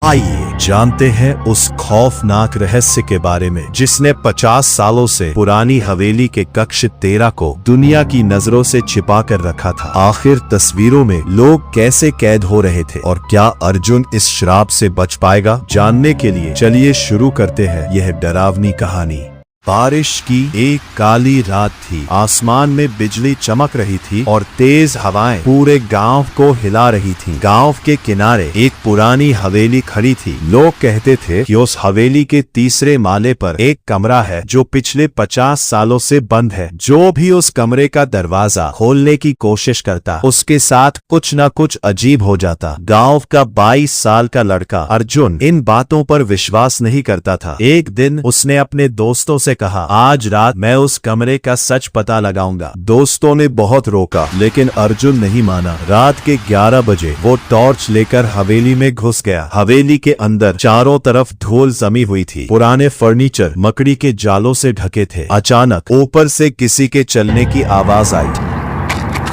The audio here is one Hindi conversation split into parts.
आइए जानते हैं उस खौफनाक रहस्य के बारे में जिसने 50 सालों से पुरानी हवेली के कक्ष 13 को दुनिया की नजरों से छिपा कर रखा था। आखिर तस्वीरों में लोग कैसे कैद हो रहे थे और क्या अर्जुन इस श्राप से बच पाएगा? जानने के लिए चलिए शुरू करते हैं यह डरावनी कहानी। बारिश की एक काली रात थी। आसमान में बिजली चमक रही थी और तेज हवाएं पूरे गांव को हिला रही थीं। गांव के किनारे एक पुरानी हवेली खड़ी थी। लोग कहते थे कि उस हवेली के तीसरे माले पर एक कमरा है जो पिछले 50 सालों से बंद है। जो भी उस कमरे का दरवाजा खोलने की कोशिश करता उसके साथ कुछ न कुछ अजीब हो जाता। गाँव का 22 साल का लड़का अर्जुन इन बातों पर विश्वास नहीं करता था। एक दिन उसने अपने दोस्तों से कहा, आज रात मैं उस कमरे का सच पता लगाऊंगा। दोस्तों ने बहुत रोका लेकिन अर्जुन नहीं माना। रात के 11 बजे वो टॉर्च लेकर हवेली में घुस गया। हवेली के अंदर चारों तरफ धूल जमी हुई थी। पुराने फर्नीचर मकड़ी के जालों से ढके थे। अचानक ऊपर से किसी के चलने की आवाज आई।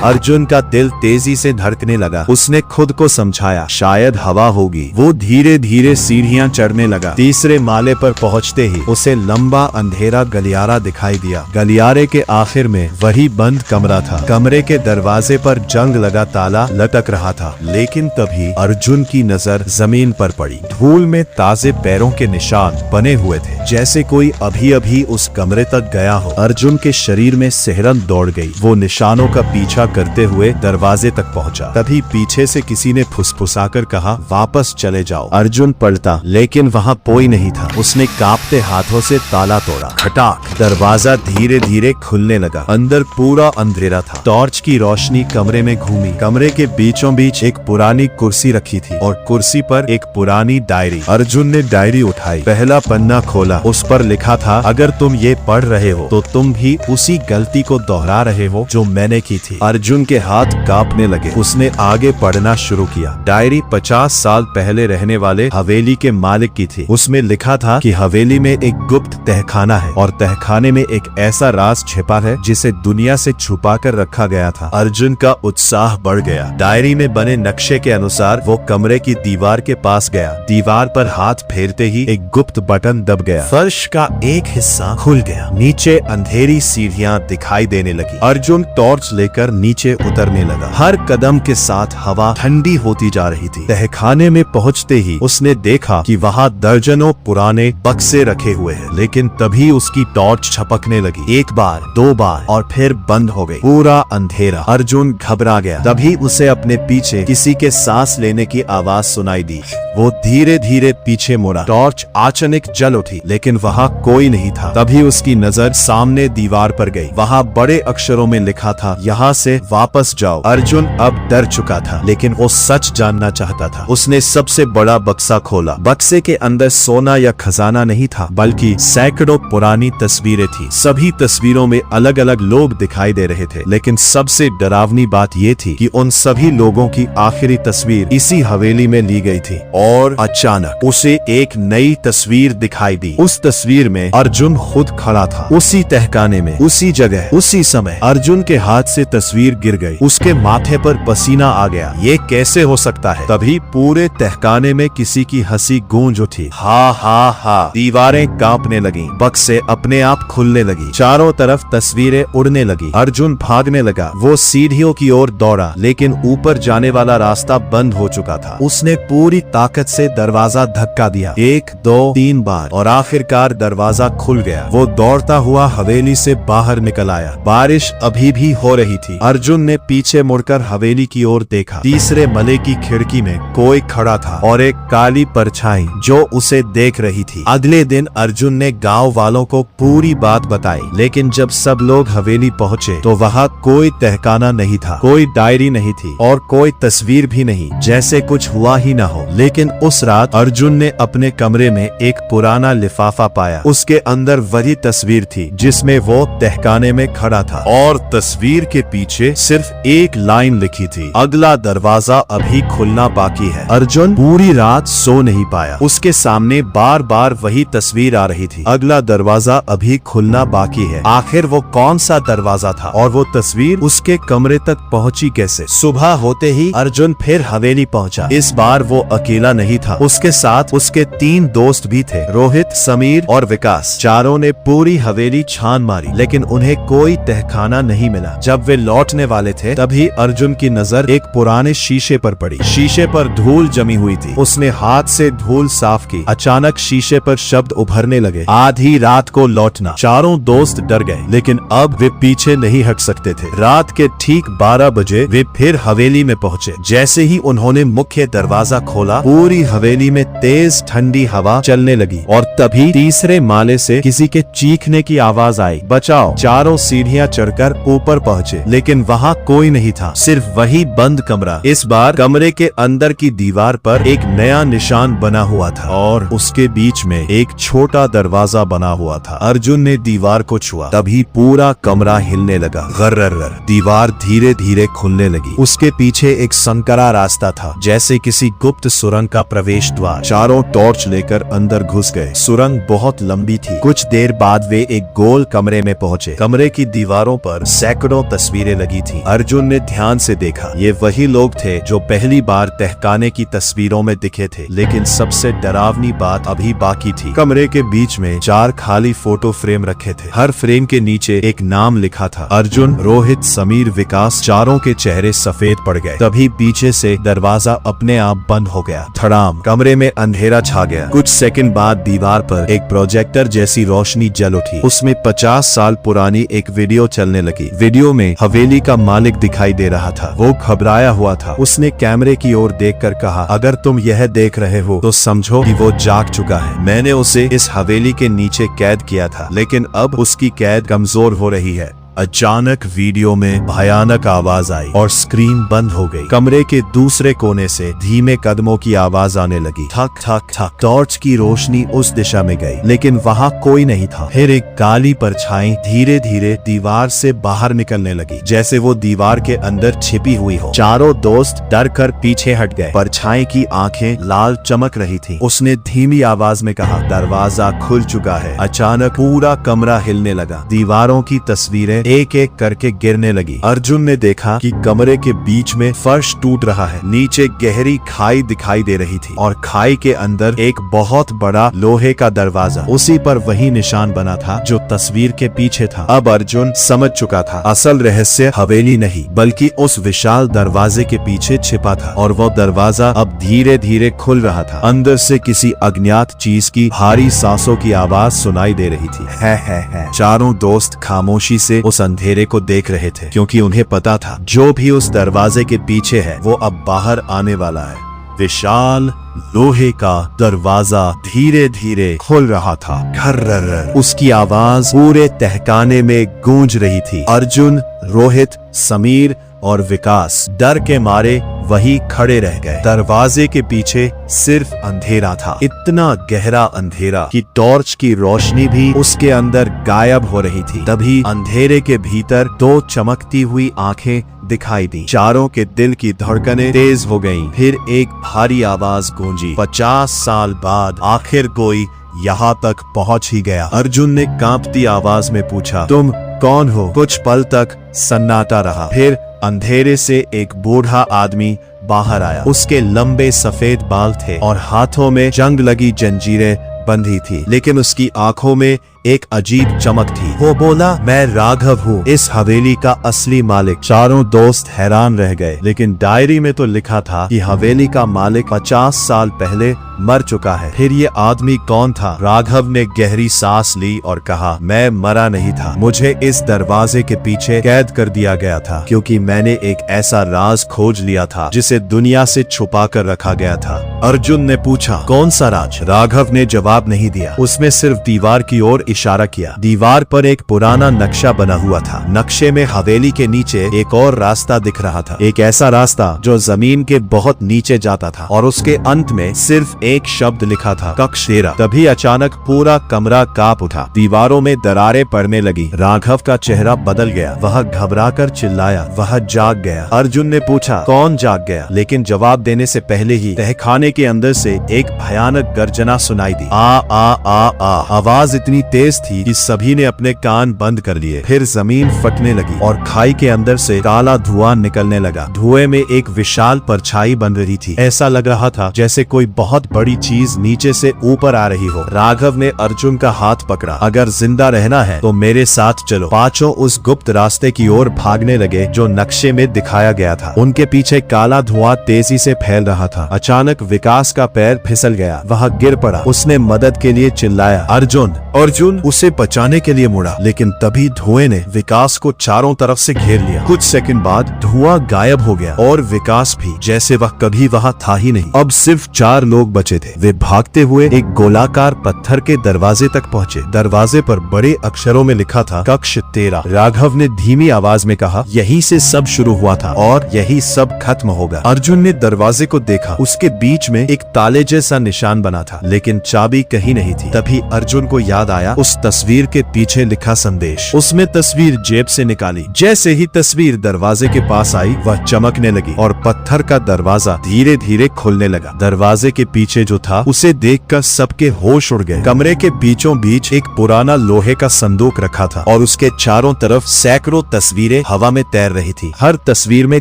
अर्जुन का दिल तेजी से धड़कने लगा। उसने खुद को समझाया शायद हवा होगी। वो धीरे धीरे सीढ़ियां चढ़ने लगा। तीसरे माले पर पहुंचते ही उसे लंबा अंधेरा गलियारा दिखाई दिया। गलियारे के आखिर में वही बंद कमरा था। कमरे के दरवाजे पर जंग लगा ताला लटक रहा था। लेकिन तभी अर्जुन की नजर जमीन पर पड़ी। धूल में ताजे पैरों के निशान बने हुए थे, जैसे कोई अभी अभी उस कमरे तक गया हो। अर्जुन के शरीर में सिहरन दौड़ गई। वो निशानों का पीछा करते हुए दरवाजे तक पहुंचा। तभी पीछे से किसी ने फुसफुसाकर कहा, वापस चले जाओ। अर्जुन पलटा लेकिन वहां कोई नहीं था। उसने कांपते हाथों से ताला तोड़ा। खटाक, दरवाजा धीरे धीरे खुलने लगा। अंदर पूरा अंधेरा था। टॉर्च की रोशनी कमरे में घूमी। कमरे के बीचों बीच एक पुरानी कुर्सी रखी थी और कुर्सी पर एक पुरानी डायरी। अर्जुन ने डायरी उठाई। पहला पन्ना खोला। उस पर लिखा था, अगर तुम ये पढ़ रहे हो तो तुम भी उसी गलती को दोहरा रहे हो जो मैंने की थी। अर्जुन के हाथ कांपने लगे। उसने आगे पढ़ना शुरू किया। डायरी 50 साल पहले रहने वाले हवेली के मालिक की थी। उसमें लिखा था कि हवेली में एक गुप्त तहखाना है और तहखाने में एक ऐसा राज छिपा है जिसे दुनिया से छुपा कर रखा गया था। अर्जुन का उत्साह बढ़ गया। डायरी में बने नक्शे के अनुसार वो कमरे की दीवार के पास गया। दीवार पर हाथ फेरते ही एक गुप्त बटन दब गया। फर्श का एक हिस्सा खुल गया। नीचे अंधेरी सीढ़ियां दिखाई देने लगी। अर्जुन टॉर्च लेकर नीचे उतरने लगा। हर कदम के साथ हवा ठंडी होती जा रही थी। तहखाने में पहुंचते ही उसने देखा कि वहां दर्जनों पुराने बक्से रखे हुए हैं। लेकिन तभी उसकी टॉर्च छपकने लगी। एक बार, दो बार और फिर बंद हो गई। पूरा अंधेरा। अर्जुन घबरा गया। तभी उसे अपने पीछे किसी के सांस लेने की आवाज सुनाई दी। वो धीरे धीरे पीछे मुड़ा। टॉर्च अचानक जल उठी लेकिन वहां कोई नहीं था। तभी उसकी नजर सामने दीवार पर गई। वहां बड़े अक्षरों में लिखा था, यहाँ से वापस जाओ। अर्जुन अब डर चुका था लेकिन वो सच जानना चाहता था। उसने सबसे बड़ा बक्सा खोला। बक्से के अंदर सोना या खजाना नहीं था बल्कि सैकड़ों पुरानी तस्वीरें थी। सभी तस्वीरों में अलग अलग लोग दिखाई दे रहे थे। लेकिन सबसे डरावनी बात ये थी कि उन सभी लोगों की आखिरी तस्वीर इसी हवेली में ली गई थी। और अचानक उसे एक नई तस्वीर दिखाई दी। उस तस्वीर में अर्जुन खुद खड़ा था, उसी तहखाने में, उसी जगह, उसी समय। अर्जुन के हाथ से तस्वीर गिर गई। उसके माथे पर पसीना आ गया। ये कैसे हो सकता है? तभी पूरे तहखाने में किसी की हंसी गूंज उठी। हा हा हा। दीवारें कांपने लगी। बक्से अपने आप खुलने लगी। चारों तरफ तस्वीरें उड़ने लगी। अर्जुन भागने लगा। वो सीढ़ियों की ओर दौड़ा लेकिन ऊपर जाने वाला रास्ता बंद हो चुका था। उसने पूरी ताकत से दरवाजा धक्का दिया। 1, 2, 3 बार और आखिरकार दरवाजा खुल गया। वो दौड़ता हुआ हवेली से बाहर निकल आया। बारिश अभी भी हो रही थी। अर्जुन ने पीछे मुड़कर हवेली की ओर देखा। तीसरे मले की खिड़की में कोई खड़ा था और एक काली परछाई जो उसे देख रही थी। अगले दिन अर्जुन ने गांव वालों को पूरी बात बताई। लेकिन जब सब लोग हवेली पहुंचे तो वहां कोई तहखाना नहीं था, कोई डायरी नहीं थी और कोई तस्वीर भी नहीं, जैसे कुछ हुआ ही न हो। लेकिन उस रात अर्जुन ने अपने कमरे में एक पुराना लिफाफा पाया। उसके अंदर वही तस्वीर थी जिसमें वो तहखाने में खड़ा था और तस्वीर के पीछे नीचे सिर्फ एक लाइन लिखी थी, अगला दरवाजा अभी खुलना बाकी है। अर्जुन पूरी रात सो नहीं पाया। उसके सामने बार बार वही तस्वीर आ रही थी, अगला दरवाजा अभी खुलना बाकी है। आखिर वो कौन सा दरवाजा था और वो तस्वीर उसके कमरे तक पहुंची कैसे? सुबह होते ही अर्जुन फिर हवेली पहुंचा। इस बार वो अकेला नहीं था, उसके साथ उसके 3 दोस्त भी थे, रोहित, समीर और विकास। चारों ने पूरी हवेली छान मारी लेकिन उन्हें कोई तहखाना नहीं मिला। जब वे लौटने वाले थे तभी अर्जुन की नजर एक पुराने शीशे पर पड़ी। शीशे पर धूल जमी हुई थी। उसने हाथ से धूल साफ की। अचानक शीशे पर शब्द उभरने लगे, आधी रात को लौटना। चारों दोस्त डर गए लेकिन अब वे पीछे नहीं हट सकते थे। रात के ठीक 12 बजे वे फिर हवेली में पहुंचे। जैसे ही उन्होंने मुख्य दरवाजा खोला, पूरी हवेली में तेज ठंडी हवा चलने लगी और तभी तीसरे माले से किसी के चीखने की आवाज आई, बचाओ। चारों सीढ़ियां चढ़कर ऊपर पहुंचे लेकिन वहां कोई नहीं था, सिर्फ वही बंद कमरा। इस बार कमरे के अंदर की दीवार पर एक नया निशान बना हुआ था और उसके बीच में एक छोटा दरवाजा बना हुआ था। अर्जुन ने दीवार को छुआ, तभी पूरा कमरा हिलने लगा। गर्र दीवार धीरे धीरे खुलने लगी। उसके पीछे एक संकरा रास्ता था, जैसे किसी गुप्त सुरंग का प्रवेश द्वार। चारों टॉर्च लेकर अंदर घुस गए। सुरंग बहुत लंबी थी। कुछ देर बाद वे एक गोल कमरे में पहुंचे। कमरे की दीवारों पर सैकड़ों तस्वीरें लगी थी। अर्जुन ने ध्यान से देखा, ये वही लोग थे जो पहली बार तहखाने की तस्वीरों में दिखे थे। लेकिन सबसे डरावनी बात अभी बाकी थी। कमरे के बीच में 4 खाली फोटो फ्रेम रखे थे। हर फ्रेम के नीचे एक नाम लिखा था, अर्जुन, रोहित, समीर, विकास। चारों के चेहरे सफेद पड़ गए। तभी पीछे से दरवाजा अपने आप बंद हो गया। धड़ाम, कमरे में अंधेरा छा गया। कुछ सेकंड बाद दीवार पर एक प्रोजेक्टर जैसी रोशनी जल उठी। उसमें 50 साल पुरानी एक वीडियो चलने लगी। वीडियो में हवेली का मालिक दिखाई दे रहा था। वो घबराया हुआ था। उसने कैमरे की ओर देखकर कहा, अगर तुम यह देख रहे हो तो समझो कि वो जाग चुका है। मैंने उसे इस हवेली के नीचे कैद किया था, लेकिन अब उसकी कैद कमजोर हो रही है। अचानक वीडियो में भयानक आवाज आई और स्क्रीन बंद हो गई। कमरे के दूसरे कोने से धीमे कदमों की आवाज आने लगी। थक थक थक। टॉर्च की रोशनी उस दिशा में गई लेकिन वहां कोई नहीं था। फिर एक काली परछाई धीरे धीरे दीवार से बाहर निकलने लगी, जैसे वो दीवार के अंदर छिपी हुई हो। चारों दोस्त डर कर पीछे हट गए। परछाई की आंखें लाल चमक रही थी। उसने धीमी आवाज में कहा, दरवाजा खुल चुका है। अचानक पूरा कमरा हिलने लगा। दीवारों की तस्वीरें एक एक करके गिरने लगी। अर्जुन ने देखा कि कमरे के बीच में फर्श टूट रहा है। नीचे गहरी खाई दिखाई दे रही थी और खाई के अंदर एक बहुत बड़ा लोहे का दरवाजा। उसी पर वही निशान बना था जो तस्वीर के पीछे था। अब अर्जुन समझ चुका था, असल रहस्य हवेली नहीं बल्कि उस विशाल दरवाजे के पीछे छिपा था और वो दरवाजा अब धीरे धीरे खुल रहा था। अंदर से किसी अज्ञात चीज की भारी सांसों की आवाज सुनाई दे रही थी। है। चारों दोस्त खामोशी से उस अंधेरे को देख रहे थे, क्योंकि उन्हें पता था जो भी उस दरवाजे के पीछे है वो अब बाहर आने वाला है। विशाल लोहे का दरवाजा धीरे धीरे खुल रहा था। घर्र, उसकी आवाज पूरे तहखाने में गूंज रही थी। अर्जुन, रोहित, समीर और विकास डर के मारे वही खड़े रह गए। दरवाजे के पीछे सिर्फ अंधेरा था, इतना गहरा अंधेरा कि टॉर्च की रोशनी भी उसके अंदर गायब हो रही थी। तभी अंधेरे के भीतर 2 चमकती हुई आंखें दिखाई दी। चारों के दिल की धड़कनें तेज हो गईं। फिर एक भारी आवाज गूंजी, 50 साल बाद आखिर कोई यहाँ तक पहुँच ही गया। अर्जुन ने कांपती आवाज में पूछा, तुम कौन हो? कुछ पल तक सन्नाटा रहा। फिर अंधेरे से एक बूढ़ा आदमी बाहर आया। उसके लंबे सफेद बाल थे और हाथों में जंग लगी जंजीरें बंधी थी, लेकिन उसकी आंखों में एक अजीब चमक थी। वो बोला, मैं राघव हूँ, इस हवेली का असली मालिक। चारों दोस्त हैरान रह गए, लेकिन डायरी में तो लिखा था कि हवेली का मालिक 50 साल पहले मर चुका है। फिर ये आदमी कौन था? राघव ने गहरी सांस ली और कहा, मैं मरा नहीं था। मुझे इस दरवाजे के पीछे कैद कर दिया गया था, क्योंकि मैंने एक ऐसा राज खोज लिया था जिसे दुनिया से छुपा कर रखा गया था। अर्जुन ने पूछा, कौन सा राज? राघव ने जवाब नहीं दिया। उसमें सिर्फ दीवार की ओर इशारा किया। दीवार पर एक पुराना नक्शा बना हुआ था। नक्शे में हवेली के नीचे एक और रास्ता दिख रहा था, एक ऐसा रास्ता जो जमीन के बहुत नीचे जाता था और उसके अंत में सिर्फ एक शब्द लिखा था, कक्ष 13। तभी अचानक पूरा कमरा कांप उठा, दीवारों में दरारें पड़ने लगी। राघव का चेहरा बदल गया, वह घबराकर चिल्लाया, वह जाग गया। अर्जुन ने पूछा, कौन जाग गया? लेकिन जवाब देने से पहले ही तहखाने के अंदर से एक भयानक गर्जना सुनाई दी। आ आ आ आ। आवाज इतनी तेज थी कि सभी ने अपने कान बंद कर लिए। फिर जमीन फटने लगी और खाई के अंदर से काला धुआं निकलने लगा। धुएं में एक विशाल परछाई बन रही थी। ऐसा लग रहा था जैसे कोई बहुत बड़ी चीज नीचे से ऊपर आ रही हो। राघव ने अर्जुन का हाथ पकड़ा, अगर जिंदा रहना है तो मेरे साथ चलो। पांचों उस गुप्त रास्ते की ओर भागने लगे जो नक्शे में दिखाया गया था। उनके पीछे काला धुआं तेजी से फैल रहा था। अचानक विकास का पैर फिसल गया, वह गिर पड़ा। उसने मदद के लिए चिल्लाया, अर्जुन। अर्जुन उसे बचाने के लिए मुड़ा, लेकिन तभी धुएं ने विकास को चारों तरफ से घेर लिया। कुछ सेकंड बाद धुआं गायब हो गया और विकास भी, जैसे वह कभी वहां था ही नहीं। अब सिर्फ 4 लोग बचे थे। वे भागते हुए एक गोलाकार पत्थर के दरवाजे तक पहुंचे। दरवाजे पर बड़े अक्षरों में लिखा था, कक्ष 13। राघव ने धीमी आवाज में कहा, यहीं से सब शुरू हुआ था और यही सब खत्म होगा। अर्जुन ने दरवाजे को देखा, उसके बीच में एक ताले जैसा निशान बना था, लेकिन चाबी कहीं नहीं थी। तभी अर्जुन को याद आया उस तस्वीर के पीछे लिखा संदेश। उसने तस्वीर जेब से निकाली। जैसे ही तस्वीर दरवाजे के पास आई, वह चमकने लगी और पत्थर का दरवाजा धीरे धीरे खुलने लगा। दरवाजे के पीछे जो था उसे देखकर सबके होश उड़ गए। कमरे के बीचों बीच एक पुराना लोहे का संदूक रखा था और उसके चारों तरफ सैकड़ों तस्वीरें हवा में तैर रही थी। हर तस्वीर में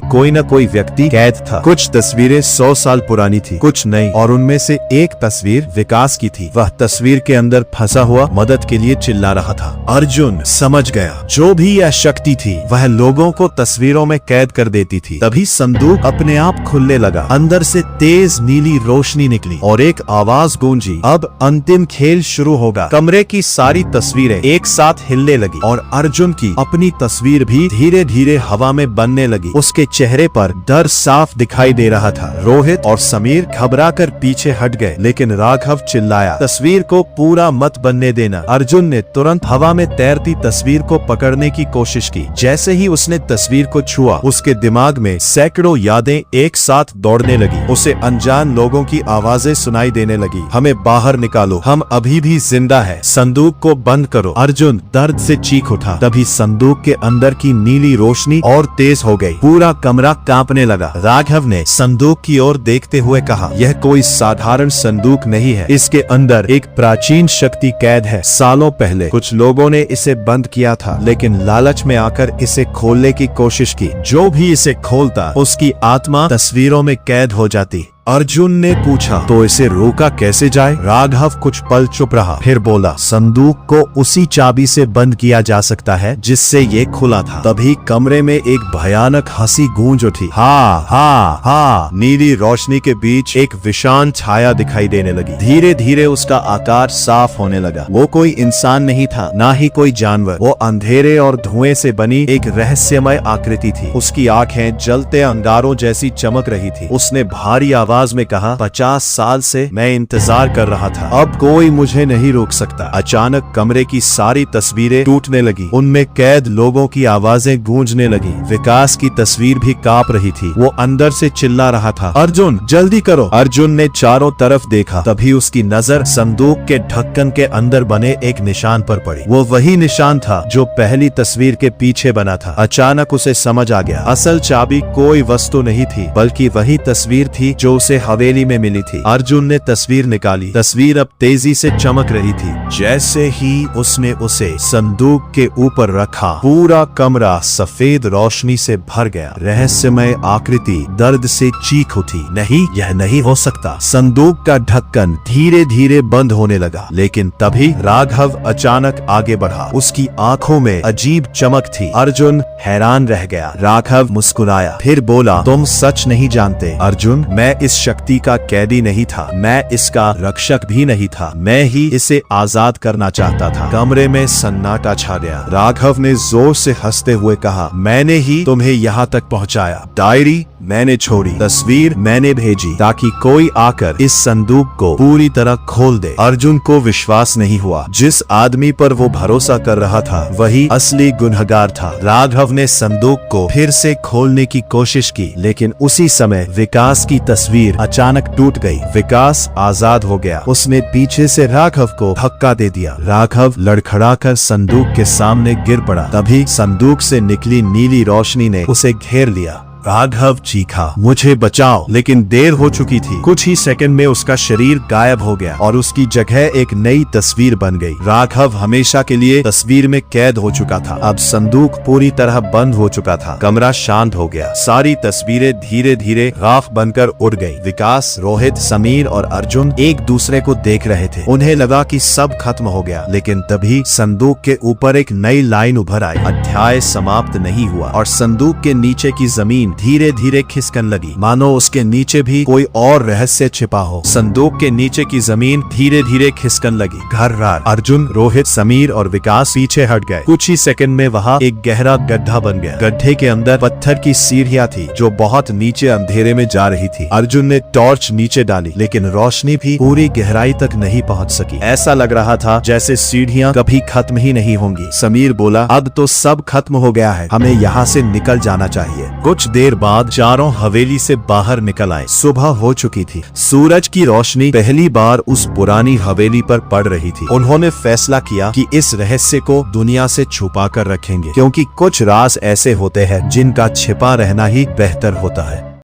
कोई न कोई व्यक्ति कैद था। कुछ तस्वीरें 100 साल पुरानी थी, कुछ नई, और उनमें से एक तस्वीर विकास की थी। वह तस्वीर के अंदर फंसा हुआ मदद के लिए चिल्ला रहा था। अर्जुन समझ गया, जो भी यह शक्ति थी वह लोगों को तस्वीरों में कैद कर देती थी। तभी संदूक अपने आप खुलने लगा। अंदर से तेज नीली रोशनी निकली और एक आवाज गूंजी, अब अंतिम खेल शुरू होगा। कमरे की सारी तस्वीरें एक साथ हिलने लगी और अर्जुन की अपनी तस्वीर भी धीरे धीरे हवा में बनने लगी। उसके चेहरे पर डर साफ दिखाई दे रहा था। रोहित और समीर घबराकर पीछे हट गए, लेकिन राघव चिल्लाया, तस्वीर को पूरा मत बनने देना। अर्जुन ने तुरंत हवा में तैरती तस्वीर को पकड़ने की कोशिश की। जैसे ही उसने तस्वीर को छुआ, उसके दिमाग में सैकड़ों यादें एक साथ दौड़ने लगी। उसे अनजान लोगों की आवाजें सुनाई देने लगी, हमें बाहर निकालो, हम अभी भी जिंदा है, संदूक को बंद करो। अर्जुन दर्द से चीख उठा। तभी संदूक के अंदर की नीली रोशनी और तेज हो गई। पूरा कमरा कांपने लगा। राघव ने संदूक की ओर देखते हुए कहा, यह कोई साधारण संदूक नहीं है, इसके अंदर एक प्राचीन शक्ति कैद है। सालों पहले कुछ लोगों ने इसे बंद किया था, लेकिन लालच में आकर इसे खोलने की कोशिश की। जो भी इसे खोलता उसकी आत्मा तस्वीरों में कैद हो जाती। अर्जुन ने पूछा, तो इसे रोका कैसे जाए? राघव कुछ पल चुप रहा, फिर बोला, संदूक को उसी चाबी से बंद किया जा सकता है जिससे ये खुला था। तभी कमरे में एक भयानक हंसी गूंज उठी। हा हा हा। नीली रोशनी के बीच एक विशाल छाया दिखाई देने लगी। धीरे धीरे उसका आकार साफ होने लगा। वो कोई इंसान नहीं था, ना ही कोई जानवर। वो अंधेरे और धुएं से बनी एक रहस्यमय आकृति थी। उसकी आंखें जलते अंगारों जैसी चमक रही थी। उसने भारी आवाज में कहा, 50 साल से मैं इंतजार कर रहा था, अब कोई मुझे नहीं रोक सकता। अचानक कमरे की सारी तस्वीरें टूटने लगी। उनमें कैद लोगों की आवाजें गूंजने लगी। विकास की तस्वीर भी कांप रही थी। वो अंदर से चिल्ला रहा था, अर्जुन जल्दी करो। अर्जुन ने चारों तरफ देखा। तभी उसकी नजर संदूक के ढक्कन के अंदर बने एक निशान पर पड़ी। वो वही निशान था जो पहली तस्वीर के पीछे बना था। अचानक उसे समझ आ गया, असल चाबी कोई वस्तु नहीं थी, बल्कि वही तस्वीर थी जो उसे हवेली में मिली थी। अर्जुन ने तस्वीर निकाली। तस्वीर अब तेजी से चमक रही थी। जैसे ही उसने उसे संदूक के ऊपर रखा, पूरा कमरा सफेद रोशनी से भर गया। रहस्यमय आकृति दर्द से चीख उठी, नहीं, यह नहीं हो सकता। संदूक का ढक्कन धीरे धीरे बंद होने लगा, लेकिन तभी राघव अचानक आगे बढ़ा। उसकी आंखों में अजीब चमक थी। अर्जुन हैरान रह गया। राघव मुस्कुराया, फिर बोला, तुम सच नहीं जानते अर्जुन, मैं इस शक्ति का कैदी नहीं था, मैं इसका रक्षक भी नहीं था, मैं ही इसे आजाद करना चाहता था। कमरे में सन्नाटा छा गया। राघव ने जोर से हंसते हुए कहा, मैंने ही तुम्हें यहाँ तक पहुँचाया। डायरी मैंने छोड़ी, तस्वीर मैंने भेजी ताकि कोई आकर इस संदूक को पूरी तरह खोल दे। अर्जुन को विश्वास नहीं हुआ। जिस आदमी पर वो भरोसा कर रहा था वही असली गुनहगार था। राघव ने संदूक को फिर से खोलने की कोशिश की, लेकिन उसी समय विकास की तस्वीर अचानक टूट गई। विकास आजाद हो गया। उसने पीछे से राघव को धक्का दे दिया। राघव लड़खड़ाकर संदूक के सामने गिर पड़ा। तभी संदूक से निकली नीली रोशनी ने उसे घेर लिया। राघव चीखा, मुझे बचाओ, लेकिन देर हो चुकी थी। कुछ ही सेकंड में उसका शरीर गायब हो गया और उसकी जगह एक नई तस्वीर बन गई। राघव हमेशा के लिए तस्वीर में कैद हो चुका था। अब संदूक पूरी तरह बंद हो चुका था। कमरा शांत हो गया। सारी तस्वीरें धीरे धीरे राख बनकर उड़ गई। विकास, रोहित, समीर और अर्जुन एक दूसरे को देख रहे थे। उन्हें लगा कि सब खत्म हो गया, लेकिन तभी संदूक के ऊपर एक नई लाइन उभर आई। अध्याय समाप्त नहीं हुआ और संदूक के नीचे की जमीन धीरे धीरे खिसकन लगी, मानो उसके नीचे भी कोई और रहस्य छिपा हो। संदूक के नीचे की जमीन धीरे धीरे खिसकन लगी। घर्रार, अर्जुन, रोहित, समीर और विकास पीछे हट गए। कुछ ही सेकंड में वहाँ एक गहरा गड्ढा बन गया। गड्ढे के अंदर पत्थर की सीढ़ियाँ थी जो बहुत नीचे अंधेरे में जा रही थी। अर्जुन ने टॉर्च नीचे डाली, लेकिन रोशनी भी पूरी गहराई तक नहीं पहुँच सकी। ऐसा लग रहा था जैसे सीढ़ियाँ कभी खत्म ही नहीं होंगी। समीर बोला, अब तो सब खत्म हो गया है, हमें यहाँ से निकल जाना चाहिए। कुछ देर बाद चारों हवेली से बाहर निकल आए। सुबह हो चुकी थी। सूरज की रोशनी पहली बार उस पुरानी हवेली पर पड़ रही थी। उन्होंने फैसला किया कि इस रहस्य को दुनिया से छुपा कर रखेंगे, क्योंकि कुछ राज ऐसे होते हैं जिनका छिपा रहना ही बेहतर होता है।